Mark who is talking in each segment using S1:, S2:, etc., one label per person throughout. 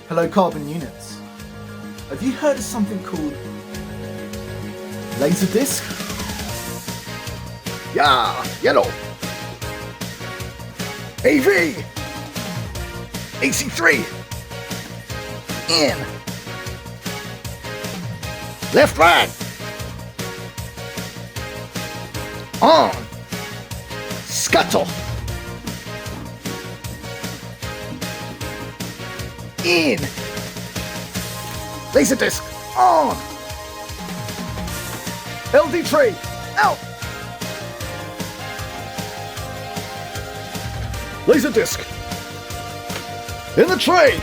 S1: Hello carbon units. Have you heard of something called Laserdisc?
S2: Yeah, yellow. AV. AC3. In. Left, right. On. Scuttle. In. Laserdisc. On. LD tray. Out. Laserdisc. In the tray.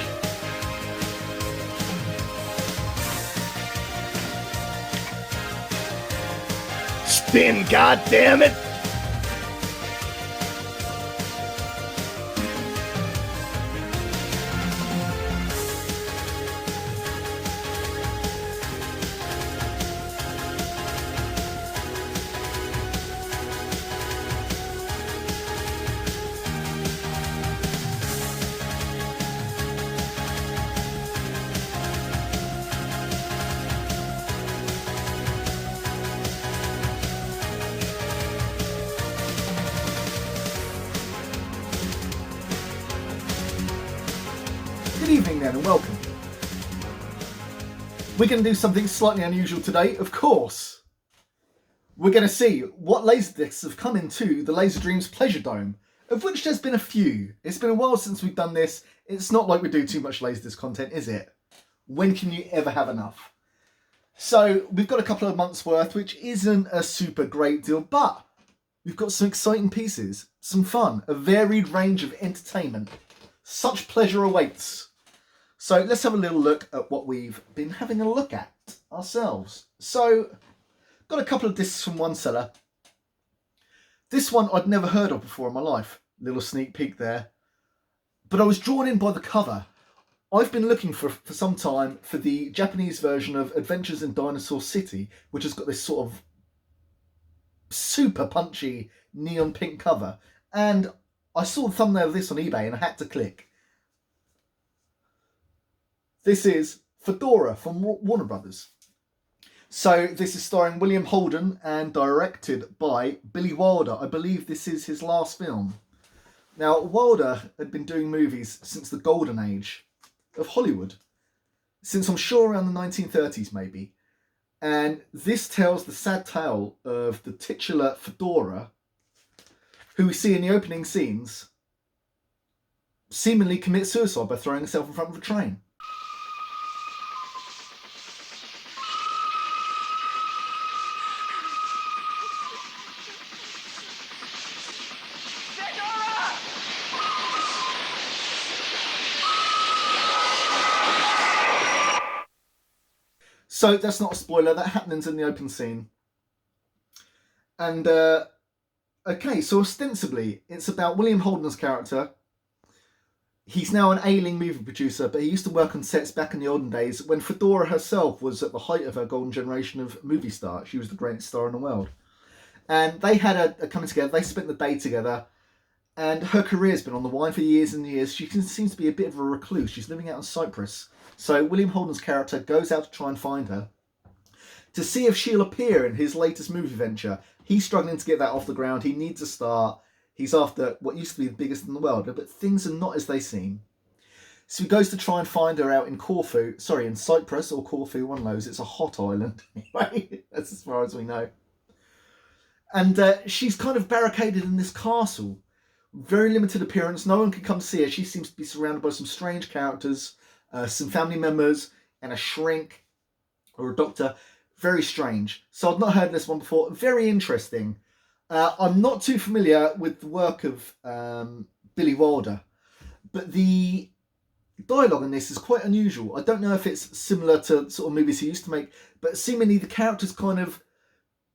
S2: Spin, goddammit.
S1: Good evening then and welcome. We're going to do something slightly unusual today, of course. We're going to see what Laserdiscs have come into the Laserdreams pleasuredome, of which there's been a few. It's been a while since we've done this. It's not like we do too much Laserdisc content, is it? When can you ever have enough? So we've got a couple of months worth, which isn't a super great deal, but we've got some exciting pieces, some fun, a varied range of entertainment. Such pleasure awaits. So let's have a little look at what we've been having a look at ourselves. So, got a couple of discs from one seller. This one I'd never heard of before in my life. Little sneak peek there. But I was drawn in by the cover. I've been looking for some time for the Japanese version of Adventures in Dinosaur City, which has got this sort of super punchy neon pink cover. And I saw the thumbnail of this on eBay and I had to click. This is Fedora from Warner Brothers. So this is starring William Holden and directed by Billy Wilder. I believe this is his last film. Now, Wilder had been doing movies since the golden age of Hollywood, since I'm sure around the 1930s maybe. And this tells the sad tale of the titular Fedora, who we see in the opening scenes, seemingly commit suicide by throwing himself in front of a train. So that's not a spoiler, that happens in the open scene. And, okay, so ostensibly, it's about William Holden's character. He's now an ailing movie producer, but he used to work on sets back in the olden days when Fedora herself was at the height of her golden generation of movie star. She was the greatest star in the world. And they had a coming together, they spent the day together, and her career's been on the wane for years and years. She seems to be a bit of a recluse. She's living out in Cyprus. So William Holden's character goes out to try and find her to see if she'll appear in his latest movie venture. He's struggling to get that off the ground. He needs a star. He's after what used to be the biggest in the world, but things are not as they seem. So he goes to try and find her out in in Cyprus or Corfu, one of those. It's a hot island, anyway. That's as far as we know. And she's kind of barricaded in this castle. Very limited appearance. No one can come see her. She seems to be surrounded by some strange characters. Some family members and a shrink or a doctor. Very strange. So I've not heard this one before. Very interesting. I'm not too familiar with the work of Billy Wilder, but the dialogue in this is quite unusual. I don't know if it's similar to sort of movies he used to make, but seemingly the characters kind of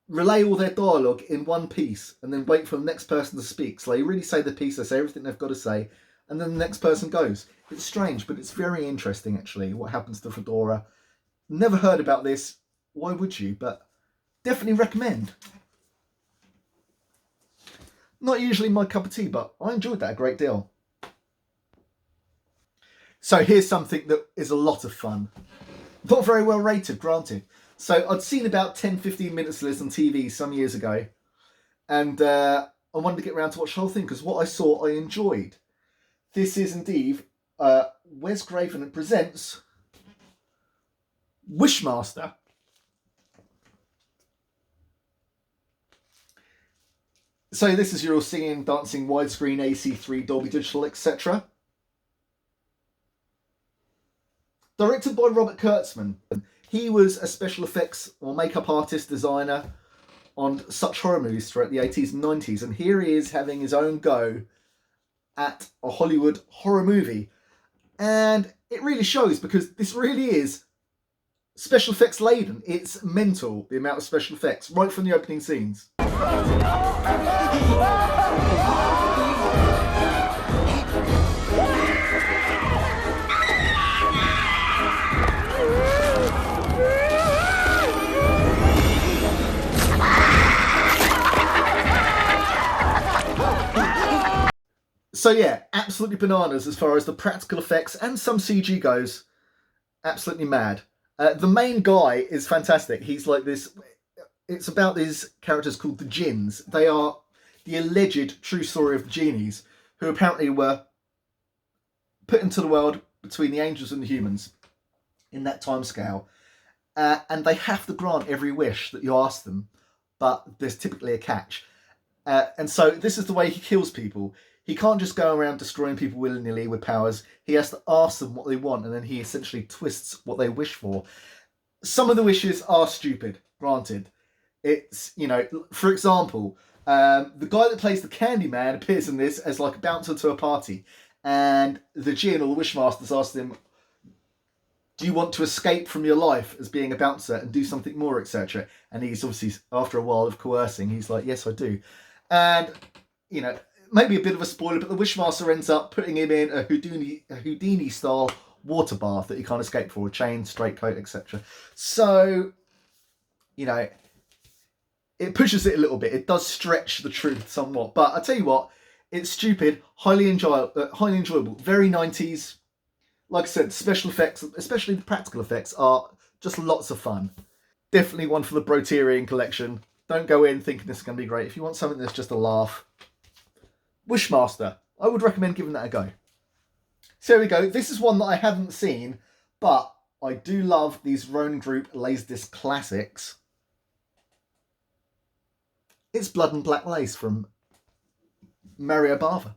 S1: relay all their dialogue in one piece and then wait for the next person to speak. So they really say the piece, they say everything they've got to say, and then the next person goes. It's strange, but it's very interesting, actually, what happens to Fedora. Never heard about this. Why would you? But definitely recommend. Not usually my cup of tea, but I enjoyed that a great deal. So here's something that is a lot of fun. Not very well rated, granted. So I'd seen about 10-15 minutes of this on TV some years ago. And I wanted to get around to watch the whole thing because what I saw I enjoyed. This is indeed Wes Craven presents Wishmaster. So this is your all singing, dancing, widescreen, AC3, Dolby Digital, etc. Directed by Robert Kurtzman. He was a special effects or makeup artist, designer on such horror movies throughout the 80s and 90s. And here he is having his own go at a Hollywood horror movie. And it really shows because this really is special effects laden. It's mental, the amount of special effects, right from the opening scenes. So yeah, absolutely bananas as far as the practical effects and some CG goes. Absolutely mad. The main guy is fantastic. He's like this. It's about these characters called the Jinns. They are the alleged true story of the genies, who apparently were put into the world between the angels and the humans in that time scale. And they have to grant every wish that you ask them, but there's typically a catch. And so this is the way he kills people. He can't just go around destroying people willy-nilly with powers. He has to ask them what they want, and then he essentially twists what they wish for. Some of the wishes are stupid, granted. It's, you know, for example, the guy that plays the Candyman appears in this as like a bouncer to a party. And the Jinn or the Wishmasters asked him, do you want to escape from your life as being a bouncer and do something more, etc.? And he's obviously, after a while of coercing, he's like, yes, I do. And, you know, maybe a bit of a spoiler, but the Wishmaster ends up putting him in a Houdini-style water bath that he can't escape for, a chain, straight coat, etc. So, you know, it pushes it a little bit. It does stretch the truth somewhat. But I tell you what, it's stupid, highly enjoyable, very 90s. Like I said, special effects, especially the practical effects, are just lots of fun. Definitely one for the Broterian collection. Don't go in thinking this is going to be great. If you want something that's just a laugh, Wishmaster, I would recommend giving that a go. So here we go. This is one that I haven't seen, but I do love these Roan Group Laserdisc classics. It's Blood and Black Lace from Mario Bava.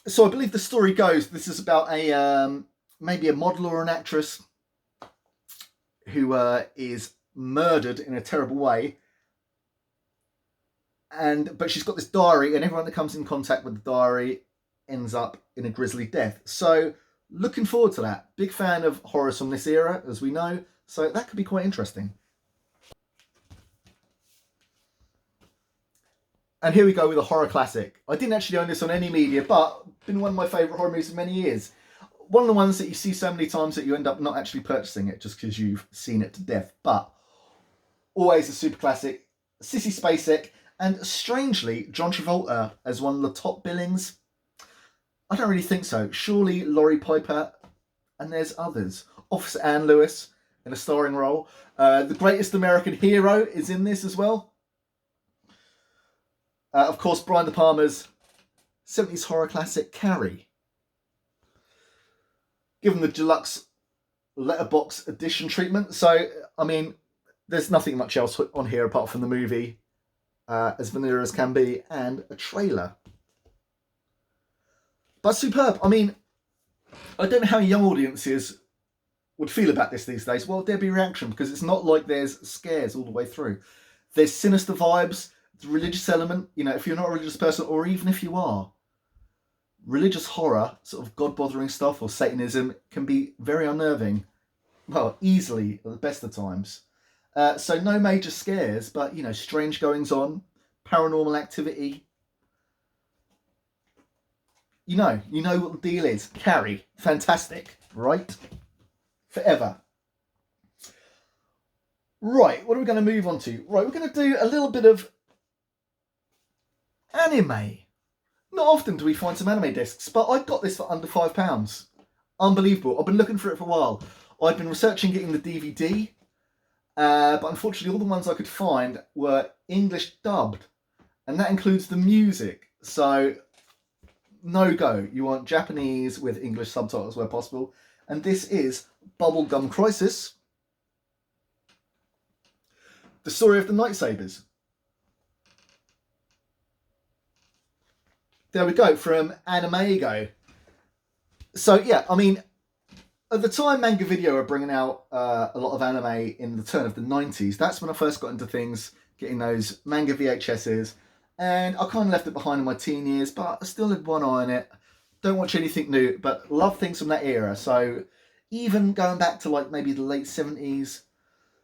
S1: So I believe the story goes, this is about a maybe a model or an actress who is murdered in a terrible way, but she's got this diary, and everyone that comes in contact with the diary ends up in a grisly death. So looking forward to that. Big fan of horrors from this era, as we know, so that could be quite interesting. And here we go with a horror classic. I didn't actually own this on any media, but been one of my favourite horror movies for many years. One of the ones that you see so many times that you end up not actually purchasing it just because you've seen it to death. But always a super classic. Sissy Spacek, and strangely, John Travolta as one of the top billings. I don't really think so. Surely Laurie Piper, and there's others. Officer Anne Lewis in a starring role. The Greatest American Hero is in this as well. Of course, Brian De Palma's 70s horror classic Carrie. Given the deluxe letterbox edition treatment. So, I mean, there's nothing much else on here apart from the movie, as vanilla as can be, and a trailer. But superb. I mean, I don't know how young audiences would feel about this these days. Well, there'd be reaction, because it's not like there's scares all the way through. There's sinister vibes, the religious element. You know, if you're not a religious person, or even if you are, religious horror, sort of God-bothering stuff or Satanism, can be very unnerving. Well, easily at the best of times. So no major scares, but, you know, strange goings-on, paranormal activity. You know what the deal is. Carrie, fantastic, right? Forever. Right, what are we going to move on to? Right, we're going to do a little bit of anime. Not often do we find some anime discs, but I got this for under £5. Unbelievable. I've been looking for it for a while. I've been researching getting the DVD, but unfortunately all the ones I could find were English dubbed, and that includes the music. So, no go. You want Japanese with English subtitles where possible. And this is Bubblegum Crisis, the story of the Lightsabers. There we go, from Animego. So, yeah, I mean, at the time Manga Video were bringing out a lot of anime in the turn of the 90s. That's when I first got into things, getting those manga VHSs. And I kind of left it behind in my teen years, but I still had one eye on it. Don't watch anything new, but love things from that era. So even going back to like maybe the late 70s,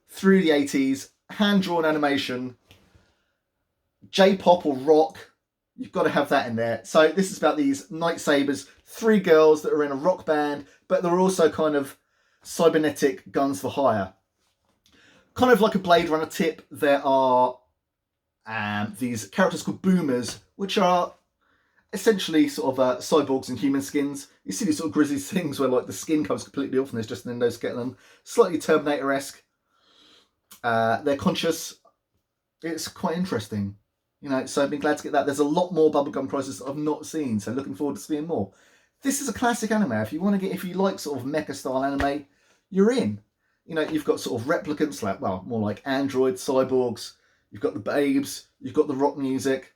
S1: through the 80s, hand-drawn animation, J-pop or rock, you've got to have that in there. So this is about these lightsabers, 3 girls that are in a rock band, but they're also kind of cybernetic guns for hire. Kind of like a Blade Runner tip, there are these characters called boomers, which are essentially sort of cyborgs in human skins. You see these sort of grisly things where like the skin comes completely off and there's just an endoskeleton. Slightly Terminator-esque. They're conscious. It's quite interesting. You know, so I've been glad to get that. There's a lot more Bubblegum Crisis that I've not seen, so looking forward to seeing more. This is a classic anime. If you like sort of mecha style anime, you're in. You know, you've got sort of replicants, like, well, more like androids, cyborgs. You've got the babes. You've got the rock music.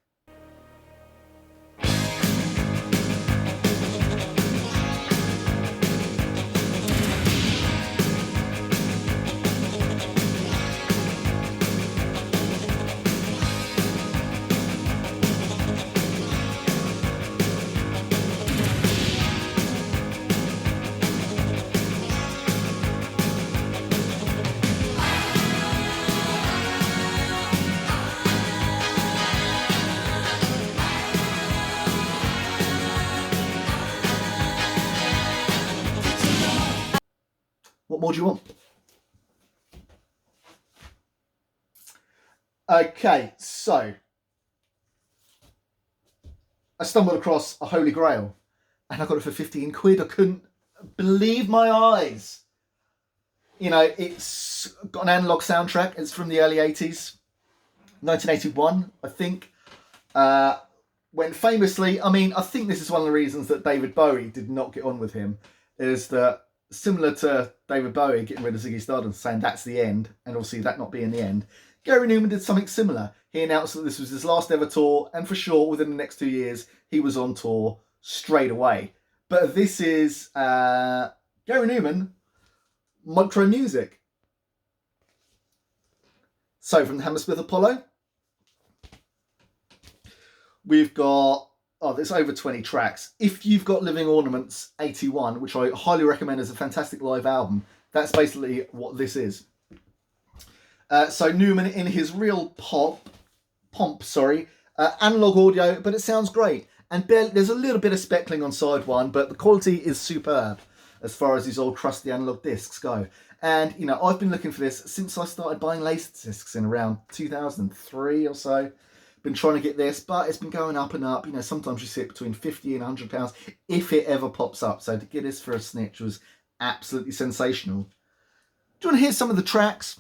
S1: What more do you want? Okay, so I stumbled across a Holy Grail and I got it for 15 quid. I couldn't believe my eyes. You know, it's got an analog soundtrack. It's from the early 80s, 1981, I think. When famously, I mean, I think this is one of the reasons that David Bowie did not get on with him, is that similar to David Bowie getting rid of Ziggy Stardust, saying that's the end, and obviously that not being the end, Gary Newman did something similar. He announced that this was his last ever tour, and for sure, within the next 2 years, he was on tour straight away. But this is Gary Newman, Micro Music. So from the Hammersmith Apollo, we've got, there's over 20 tracks. If you've got Living Ornaments 81, which I highly recommend as a fantastic live album, that's basically what this is. So Newman in his real pomp, analog audio, but it sounds great. And there's a little bit of speckling on side one, but the quality is superb as far as these old crusty analog discs go. And, you know, I've been looking for this since I started buying Laserdiscs in around 2003 or so. Been trying to get this, but it's been going up and up. You know, sometimes you see it between £50 and £100 if it ever pops up. So to get this for a snitch was absolutely sensational. Do you want to hear some of the tracks?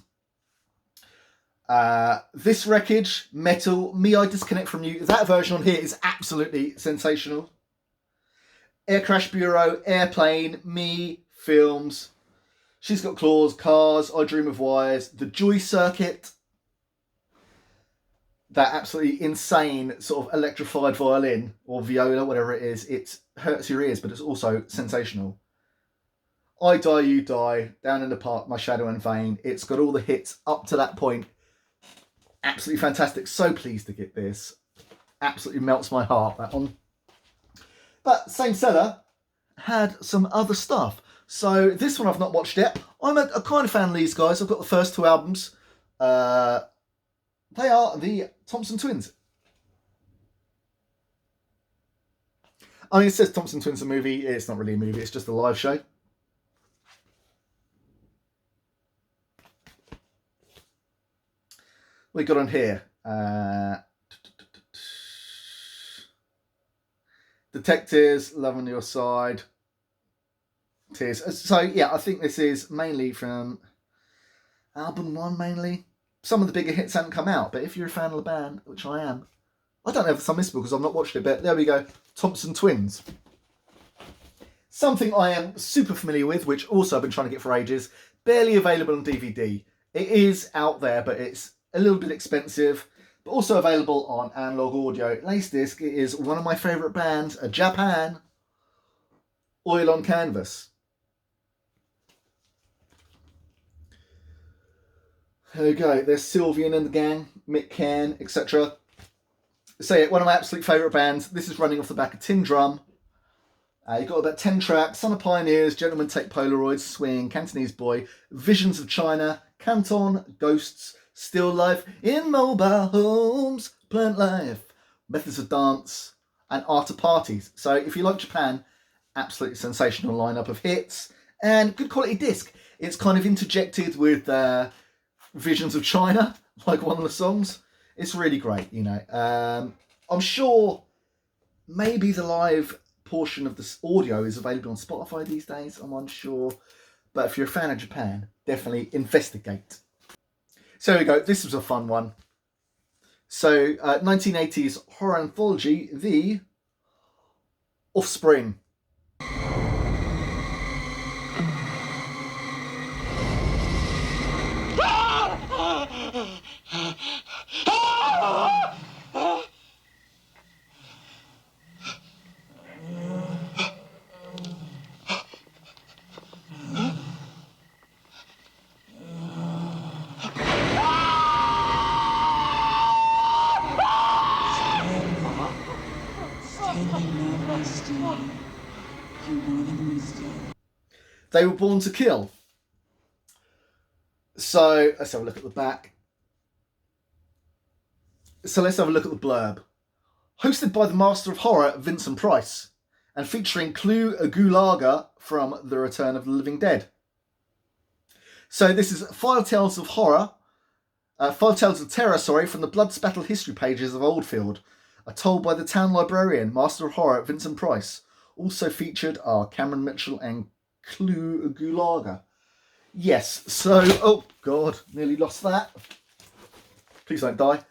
S1: This wreckage, metal, me I disconnect from you. That version on here is absolutely sensational. Air Crash Bureau, Airplane, me, films. She's Got Claws, Cars, I Dream of Wires, the Joy Circuit. That absolutely insane sort of electrified violin or viola, whatever it is. It hurts your ears, but it's also sensational. I Die, You Die, Down in the Park, My Shadow and Vein. It's got all the hits up to that point. Absolutely fantastic. So pleased to get this. Absolutely melts my heart, that one. But same seller had some other stuff. So this one I've not watched yet. I'm a kind of fan of these guys. I've got the first 2 albums. They are the Thompson Twins. I mean, it says Thompson Twins a movie. It's not really a movie. It's just a live show. We got on here. Detectives, Love on Your Side. Tears. So yeah, I think this is mainly from album 1 mainly. Some of the bigger hits haven't come out, but if you're a fan of the band, which I am, I don't have some this because I've not watched it, but there we go. Thompson Twins. Something I am super familiar with, which also I've been trying to get for ages. Barely available on DVD. It is out there, but it's a little bit expensive, but also available on analog audio. Laserdisc is one of my favourite bands, a Japan, Oil on Canvas. There we go, there's Sylvian and the gang, Mick Cairn, etc. So yeah, one of my absolute favourite bands. This is running off the back of Tin Drum. You've got about 10 tracks: Son of Pioneers, Gentlemen Take Polaroids, Swing, Cantonese Boy, Visions of China, Canton, Ghosts, Still Life in Mobile Homes, Plant Life, Methods of Dance, and Art of Parties. So if you like Japan, absolutely sensational lineup of hits and good quality disc. It's kind of interjected with Visions of China, like one of the songs. It's really great, you know. I'm sure maybe the live portion of this audio is available on Spotify these days. I'm unsure. But if you're a fan of Japan, definitely investigate. So there we go. This was a fun one. So 1980s horror anthology, The Offspring. They Were Born to Kill. So let's have a look at the back. So let's have a look at the blurb. Hosted by the master of horror, Vincent Price, and featuring Clu Gulaga from The Return of the Living Dead. So this is File Tales of Horror, File Tales of Terror, from the blood spattered history pages of Oldfield, are told by the town librarian, master of horror, Vincent Price. Also featured are Cameron Mitchell and Clu Gulaga. Yes, so, oh god, nearly lost that. Please don't die.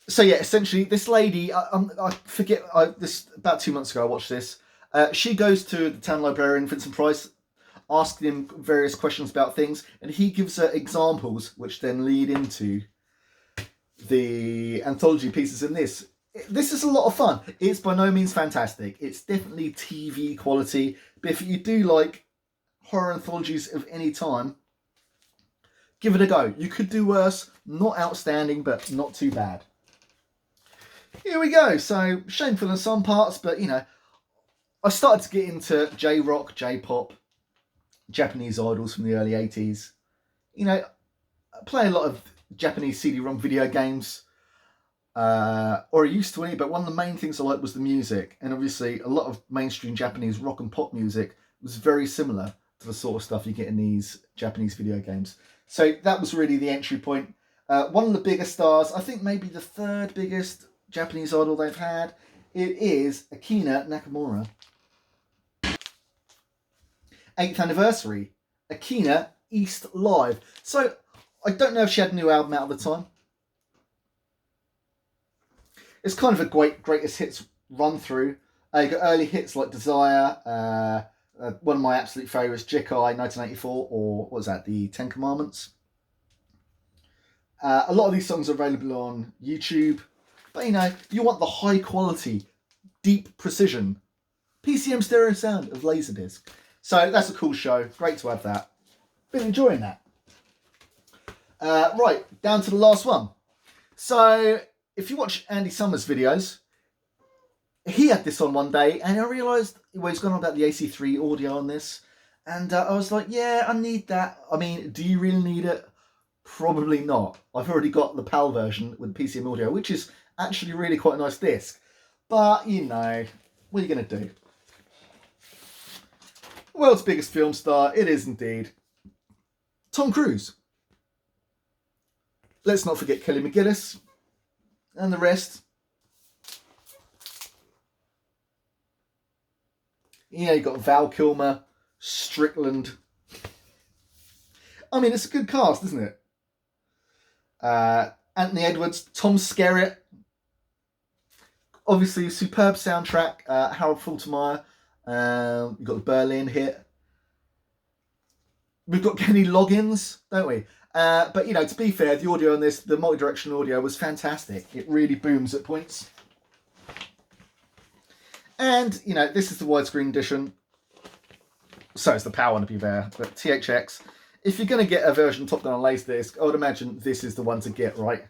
S1: So yeah, essentially, this lady, I forget, this about 2 months ago I watched this. She goes to the town librarian, Vincent Price, asking him various questions about things, and he gives her examples, which then lead into the anthology pieces in this. This is a lot of fun. It's by no means fantastic. It's definitely TV quality, but if you do like horror anthologies of any time, give it a go. You could do worse. Not outstanding, but not too bad. Here we go. So, shameful in some parts, but, you know, I started to get into J-rock, J-pop, Japanese idols from the early 80s. You know, I play a lot of Japanese CD-ROM video games, or I used to, but one of the main things I liked was the music. And obviously, a lot of mainstream Japanese rock and pop music was very similar to the sort of stuff you get in these Japanese video games. So that was really the entry point. One of the biggest stars, I think maybe the third biggest Japanese idol they've had, it is Akina Nakamura. 8th anniversary, Akina East Live. So I don't know if she had a new album out at the time. It's kind of a greatest hits run through. You got early hits like Desire, one of my absolute favourites, Jikai 1984, or what was that, the Ten Commandments. A lot of these songs are available on YouTube, but you know, you want the high quality, deep precision, PCM stereo sound of Laserdisc. So that's a cool show. Great to have that. Been enjoying that. Right, down to the last one. So if you watch Andy Summers' videos, he had this on one day, and I realised, well, he's gone on about the AC3 audio on this, and I was like, yeah, I need that. I mean, do you really need it? Probably not. I've already got the PAL version with PCM audio, which is actually really quite a nice disc. But, you know, what are you going to do? World's biggest film star, it is indeed Tom Cruise. Let's not forget Kelly McGillis and the rest. Yeah, you got Val Kilmer, Strickland. I mean, it's a good cast, isn't it? Anthony Edwards, Tom Skerritt. Obviously, superb soundtrack. Harold Faltermeyer. You've got the Berlin hit. We've got Kenny Loggins, don't we? But, you know, to be fair, the audio on this, the multi-directional audio was fantastic. It really booms at points. And, you know, this is the widescreen edition. So is the PAL one, to be fair. But THX, if you're going to get a version Top Gun on Laserdisc, I would imagine this is the one to get, right?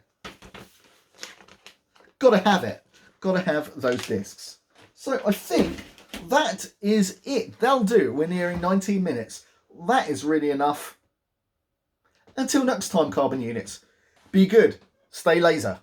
S1: Got to have it. Got to have those discs. So I think that is it. That'll do. We're nearing 19 minutes. That is really enough. Until next time, Carbon Units. Be good. Stay laser.